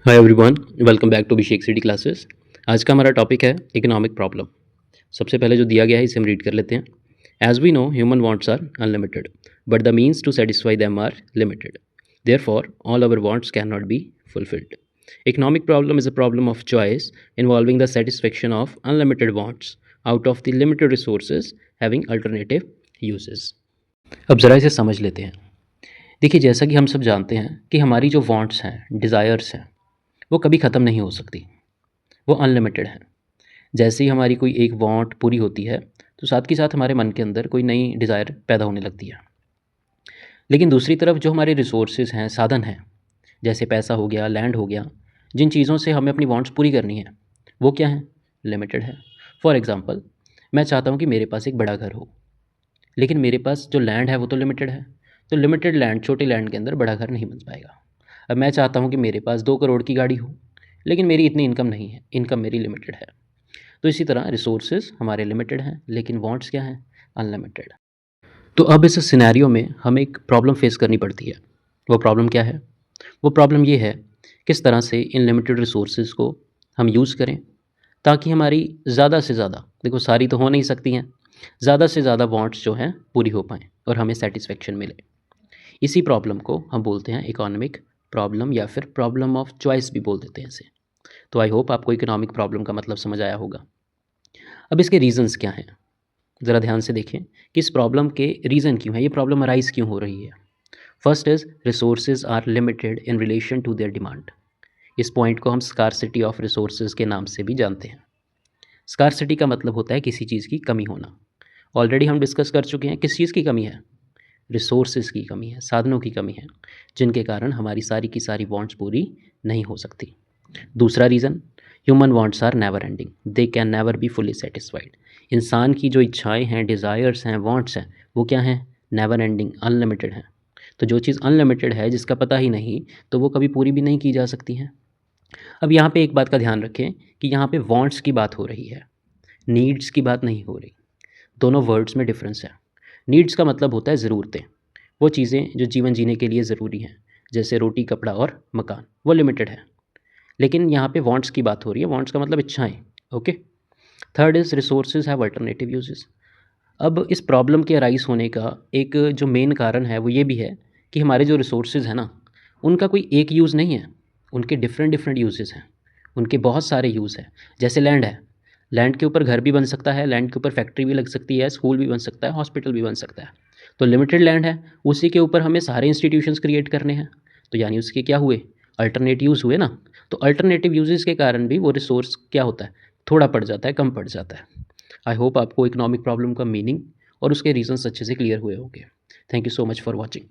Hi everyone, welcome back to Abhishek city classes. आज का हमारा टॉपिक है इकोनॉमिक प्रॉब्लम। सबसे पहले जो दिया गया है इसे हम रीड कर लेते हैं। As we know human wants are unlimited but the means to satisfy them are limited. Therefore all our wants can not be fulfilled. Economic problem is a problem of choice involving the satisfaction of unlimited wants out of the limited resources having alternative uses. अब ज़रा इसे समझ लेते हैं। देखिए, जैसा कि हम सब जानते हैं कि हमारी जो वांट्स हैं, डिज़ायर्स हैं, वो कभी ख़त्म नहीं हो सकती। वो अनलिमिटेड है। जैसे ही हमारी कोई एक वांट पूरी होती है तो साथ के साथ हमारे मन के अंदर कोई नई डिज़ायर पैदा होने लगती है। लेकिन दूसरी तरफ जो हमारे रिसोर्सेज हैं, साधन हैं, जैसे पैसा हो गया, लैंड हो गया, जिन चीज़ों से हमें अपनी वांट्स पूरी करनी है, वो क्या है? लिमिटेड है। फॉर एग्ज़ाम्पल, मैं चाहता हूँ कि मेरे पास एक बड़ा घर हो, लेकिन मेरे पास जो लैंड है वो तो लिमिटेड है। तो लिमिटेड लैंड, छोटे लैंड के अंदर बड़ा घर नहीं बन पाएगा। अब मैं चाहता हूँ कि मेरे पास 2 करोड़ की गाड़ी हो, लेकिन मेरी इतनी इनकम नहीं है, इनकम मेरी लिमिटेड है। तो इसी तरह रिसोर्सेज हमारे लिमिटेड हैं, लेकिन वांट्स क्या हैं? अनलिमिटेड। तो अब इस सिनेरियो में हमें एक प्रॉब्लम फेस करनी पड़ती है। वो प्रॉब्लम क्या है? वो प्रॉब्लम ये है, किस तरह से इन लिमिटेड रिसोर्सेज को हम यूज़ करें ताकि हमारी ज़्यादा से ज़्यादा, देखो सारी तो हो नहीं सकती हैं, ज़्यादा से ज़्यादा वांट्स जो हैं पूरी हो पाएँ और हमें सेटिस्फेक्शन मिले। इसी प्रॉब्लम को हम बोलते हैं इकोनॉमिक प्रॉब्लम, या फिर प्रॉब्लम ऑफ चॉइस भी बोल देते हैं इसे। तो आई होप आपको इकोनॉमिक प्रॉब्लम का मतलब समझ आया होगा। अब इसके रीजंस क्या हैं? ज़रा ध्यान से देखें कि इस प्रॉब्लम के रीज़न क्यों है, ये प्रॉब्लम अराइज क्यों हो रही है। First is resources are limited in relation to their demand. इस पॉइंट को हम स्कार्सिटी ऑफ रिसोर्सेज के नाम से भी जानते हैं। स्कार्सिटी का मतलब होता है किसी चीज़ की कमी होना। ऑलरेडी हम डिस्कस कर चुके हैं किस चीज़ की कमी है। रिसोर्सेज की कमी है, साधनों की कमी है, जिनके कारण हमारी सारी की सारी वांट्स पूरी नहीं हो सकती। दूसरा reason, human wants are never ending, they can never be fully satisfied. इंसान की जो इच्छाएं हैं, डिज़ायर्स हैं, वांट्स हैं, वो क्या हैं? नेवर एंडिंग, अनलिमिटेड हैं। तो जो चीज़ अनलिमिटेड है, जिसका पता ही नहीं, तो वो कभी पूरी भी नहीं की जा सकती हैं। अब यहाँ पे एक बात का ध्यान रखें कि यहाँ पे वांट्स की बात हो रही है, नीड्स की बात नहीं हो रही। दोनों वर्ड्स में डिफरेंस है। नीड्स का मतलब होता है ज़रूरतें, वो चीज़ें जो जीवन जीने के लिए ज़रूरी हैं, जैसे रोटी, कपड़ा और मकान, वो लिमिटेड है। लेकिन यहाँ पे वांट्स की बात हो रही है, वांट्स का मतलब इच्छाएं। Okay. Third is resources have alternative uses. अब इस प्रॉब्लम के अराइज होने का एक जो मेन कारण है वो ये भी है कि हमारे जो रिसोर्सेज हैं ना, उनका कोई एक यूज़ नहीं है, उनके डिफरेंट डिफरेंट यूजेस हैं, उनके बहुत सारे यूज़ हैं। जैसे लैंड है, लैंड के ऊपर घर भी बन सकता है, लैंड के ऊपर फैक्ट्री भी लग सकती है, स्कूल भी बन सकता है, हॉस्पिटल भी बन सकता है। तो लिमिटेड लैंड है, उसी के ऊपर हमें सारे इंस्टीट्यूशंस क्रिएट करने हैं, तो यानी उसके क्या हुए? अल्टरनेट यूज़ हुए ना। तो अल्टरनेटिव यूजेस के कारण भी वो रिसोर्स क्या होता है? थोड़ा पड़ जाता है, कम पड़ जाता है। आई होप आपको इकोनॉमिक प्रॉब्लम का मीनिंग और उसके रीजंस अच्छे से क्लियर हुए होंगे। Thank you so much for watching.